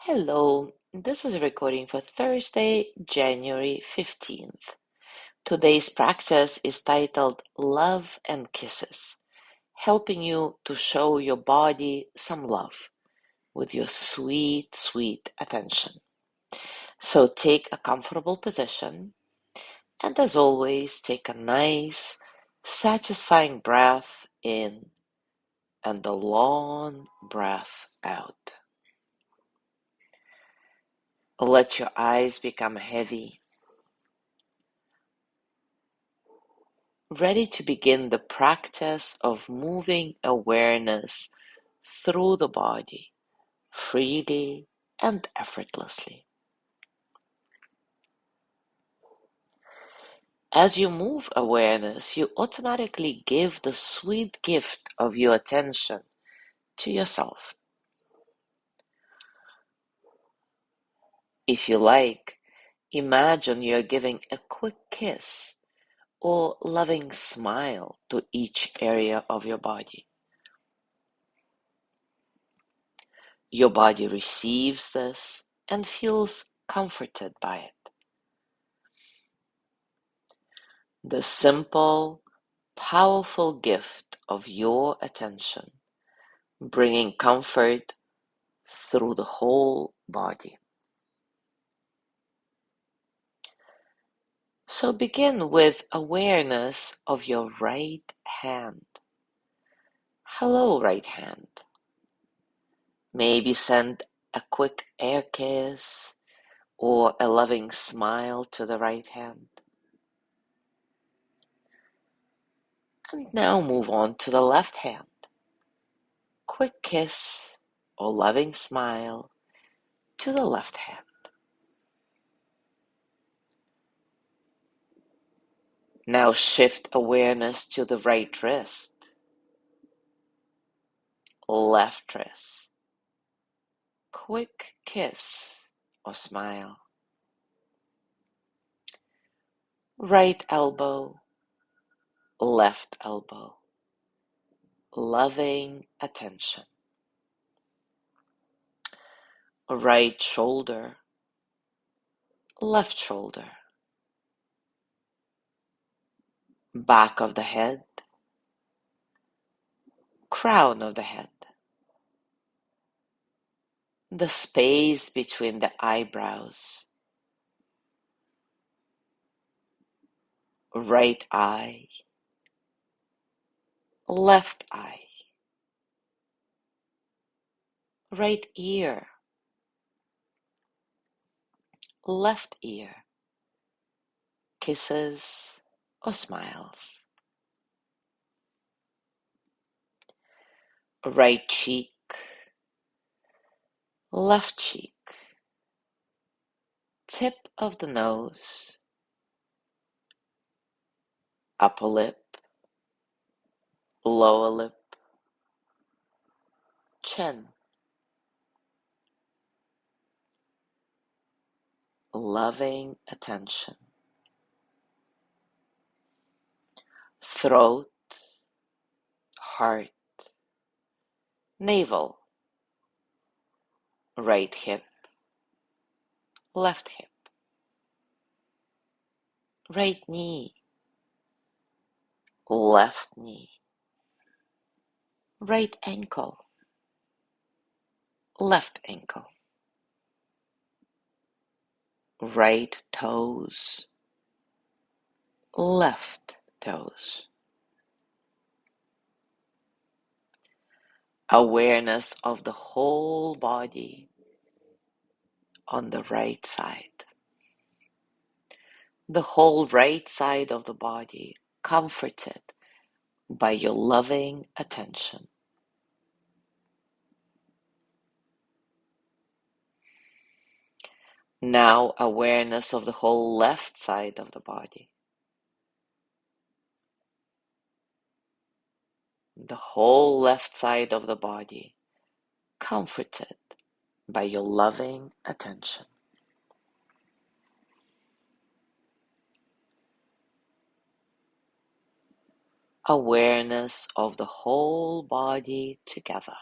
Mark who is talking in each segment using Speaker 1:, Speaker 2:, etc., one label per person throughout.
Speaker 1: Hello, this is a recording for Thursday, January 15th. Today's practice is titled Love and Kisses, helping you to show your body some love with your sweet, sweet attention. So take a comfortable position, and as always, take a nice, satisfying breath in and a long breath out. Let your eyes become heavy, ready to begin the practice of moving awareness through the body freely and effortlessly. As you move awareness, you automatically give the sweet gift of your attention to yourself. If you like, imagine you're giving a quick kiss or loving smile to each area of your body. Your body receives this and feels comforted by it. The simple, powerful gift of your attention, bringing comfort through the whole body. So begin with awareness of your right hand. Hello, right hand. Maybe send a quick air kiss or a loving smile to the right hand. And now move on to the left hand. Quick kiss or loving smile to the left hand. Now shift awareness to the right wrist, left wrist. Quick kiss or smile. Right elbow, left elbow. Loving attention. Right shoulder, left shoulder. Back of the head, crown of the head. The space between the eyebrows. Right eye, left eye. Right ear, left ear. Kisses or smiles. Right cheek, left cheek. Tip of the nose, upper lip, lower lip, chin. Loving attention. Throat, heart, navel. Right hip, left hip. Right knee, left knee. Right ankle, left ankle. Right toes, left toes. Awareness of the whole body on the right side. The whole right side of the body comforted by your loving attention. Now awareness of the whole left side of the body. The whole left side of the body comforted by your loving attention. Awareness of the whole body together.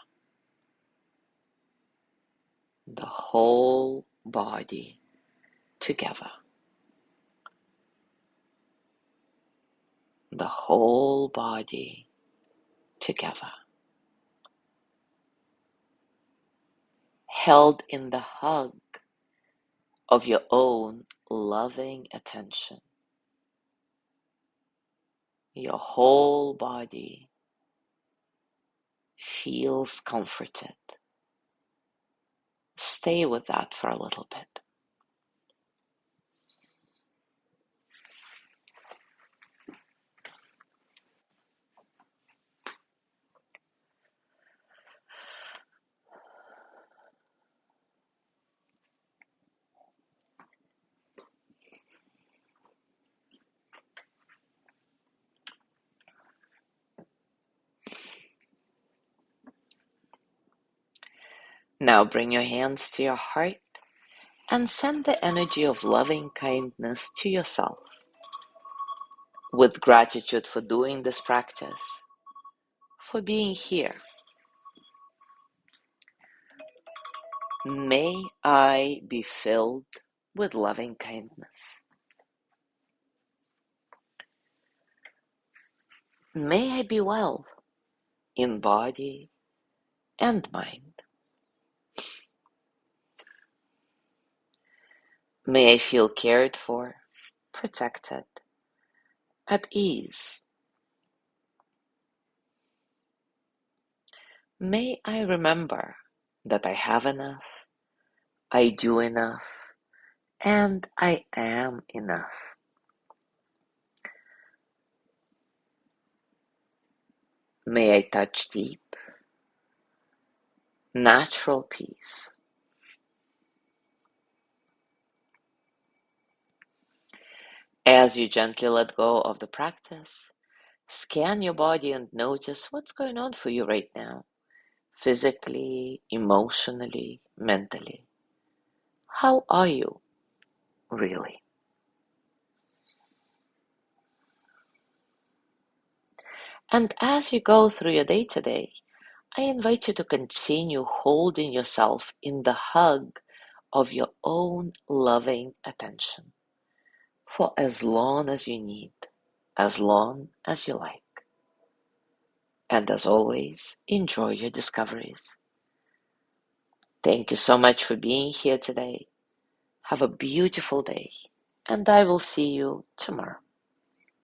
Speaker 1: the whole body together. The whole body together. Held in the hug of your own loving attention. Your whole body feels comforted. Stay with that for a little bit. Now bring your hands to your heart and send the energy of loving kindness to yourself. With gratitude for doing this practice, for being here. May I be filled with loving kindness. May I be well in body and mind. May I feel cared for, protected, at ease. May I remember that I have enough, I do enough, and I am enough. May I touch deep, natural peace. As you gently let go of the practice, scan your body and notice what's going on for you right now, physically, emotionally, mentally. How are you, really? And as you go through your day today, I invite you to continue holding yourself in the hug of your own loving attention for as long as you need, as long as you like. And as always, enjoy your discoveries. Thank you so much for being here today. Have a beautiful day, and I will see you tomorrow.